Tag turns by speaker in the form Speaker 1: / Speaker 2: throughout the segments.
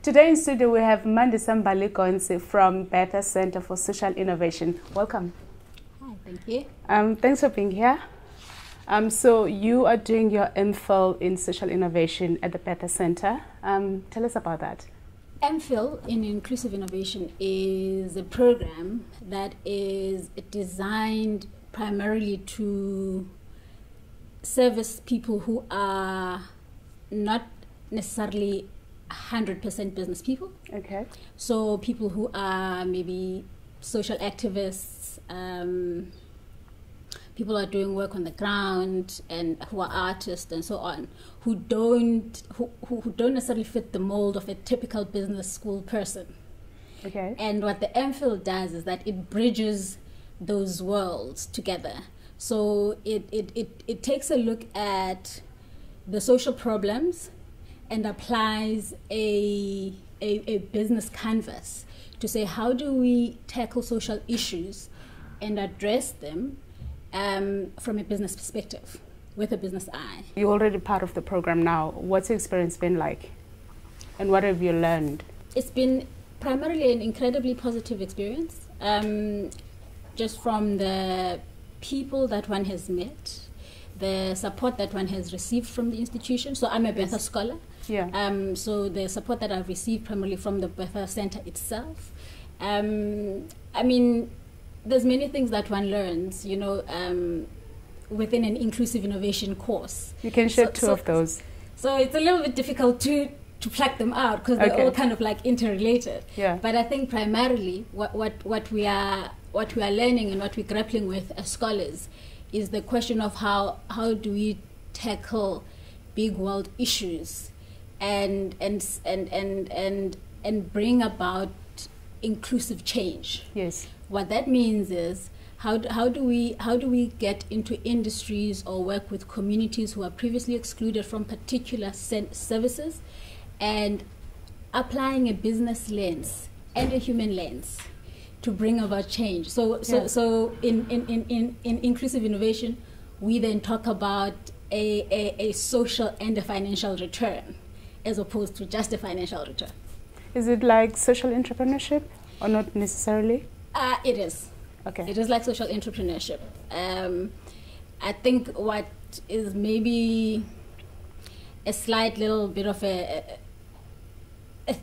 Speaker 1: Today in studio we have Mandisa Mbalikonsi from Bertha Centre for Social Innovation. Welcome.
Speaker 2: Hi, thank you.
Speaker 1: Thanks for being here. So you are doing your MPhil in Social Innovation at the Bertha Centre. Tell us about that.
Speaker 2: MPhil in Inclusive Innovation is a program that is designed primarily to service people who are not necessarily 100% business people.
Speaker 1: Okay.
Speaker 2: So people who are maybe social activists, people who are doing work on the ground, and who are artists and so on, who don't necessarily fit the mold of a typical business school person.
Speaker 1: Okay.
Speaker 2: And what the MPhil does is that it bridges those worlds together. So it takes a look at the social problems and applies a business canvas to say, how do we tackle social issues and address them from a business perspective, with a business eye.
Speaker 1: You're already part of the program now. What's your experience been like? And what have you learned?
Speaker 2: It's been primarily an incredibly positive experience, just from the people that one has met, the support that one has received from the institution. So I'm a Bertha scholar.
Speaker 1: Yeah.
Speaker 2: So the support that I've received primarily from the Bertha Centre itself. I mean, there's many things that one learns, you know, within an inclusive innovation course.
Speaker 1: You can share two of those.
Speaker 2: So it's a little bit difficult to pluck them out because they're all kind of like interrelated.
Speaker 1: Yeah.
Speaker 2: But I think primarily what we are learning and what we're grappling with as scholars is the question of how do we tackle big world issues and bring about inclusive change.
Speaker 1: Yes.
Speaker 2: What that means is how do we get into industries or work with communities who are previously excluded from particular services, and applying a business lens and a human lens to bring about change. So in inclusive innovation, we then talk about a social and a financial return, as opposed to just a financial return.
Speaker 1: Is it like social entrepreneurship or not necessarily?
Speaker 2: It is.
Speaker 1: Okay.
Speaker 2: It is like social entrepreneurship. I think what is maybe a slight little bit of a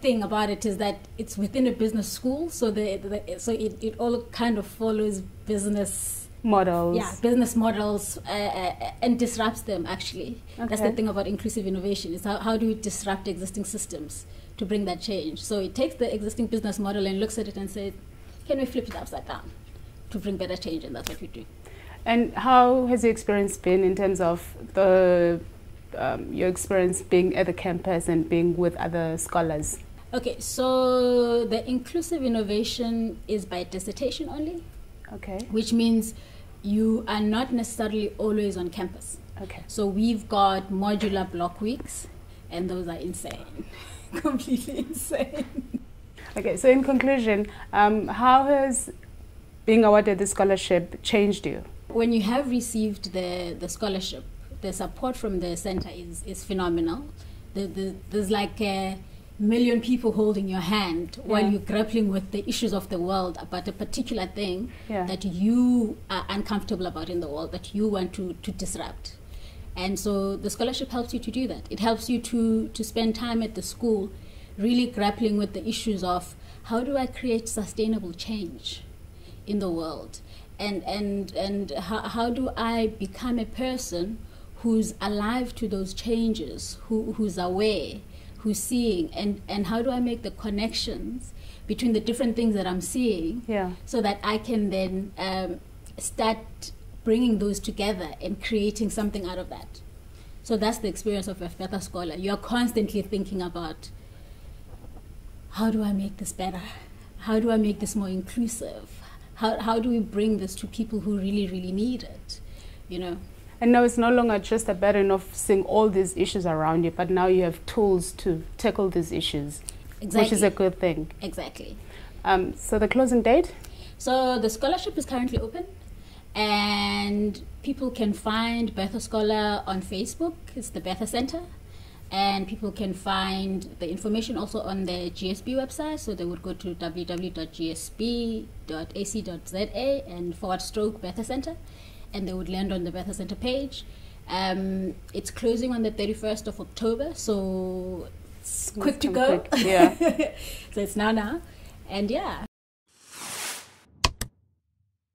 Speaker 2: thing about it is that it's within a business school, so it all kind of follows business
Speaker 1: models.
Speaker 2: Yeah, business models and disrupts them, actually. Okay. That's the thing about inclusive innovation, is how do we disrupt existing systems to bring that change. So it takes the existing business model and looks at it and says, can we flip it upside down to bring better change? And that's what we do.
Speaker 1: And how has your experience been in terms of your experience being at the campus and being with other scholars?
Speaker 2: Okay, so the inclusive innovation is by dissertation only.
Speaker 1: Okay. Which
Speaker 2: means you are not necessarily always on campus.
Speaker 1: Okay.
Speaker 2: So we've got modular block weeks, and those are insane. Completely insane.
Speaker 1: Okay, so in conclusion, how has being awarded the scholarship changed you?
Speaker 2: When you have received the scholarship, the support from the center is phenomenal. There's like a million people holding your hand while you're grappling with the issues of the world about a particular thing that you are uncomfortable about in the world, that you want to disrupt. And so the scholarship helps you to do that. It helps you to spend time at the school really grappling with the issues of how do I create sustainable change in the world, and how do I become a person who's alive to those changes, who's aware, who's seeing, and how do I make the connections between the different things that I'm seeing, so that I can then start bringing those together and creating something out of that. So that's the experience of a Bertha scholar. You're constantly thinking about, how do I make this better? How do I make this more inclusive? How do we bring this to people who really, really need it, you know?
Speaker 1: And now it's no longer just a burden of seeing all these issues around you, but now you have tools to tackle these issues, which is a good thing.
Speaker 2: Exactly.
Speaker 1: So the closing date?
Speaker 2: So the scholarship is currently open, and people can find Bertha Scholar on Facebook. It's the Bertha Centre. And people can find the information also on the GSB website. So they would go to www.gsb.ac.za and /Bertha Centre, and they would land on the Bertha Centre page. It's closing on the 31st of October, so it's quick to go.
Speaker 1: Quick. Yeah.
Speaker 2: So it's now. And yeah.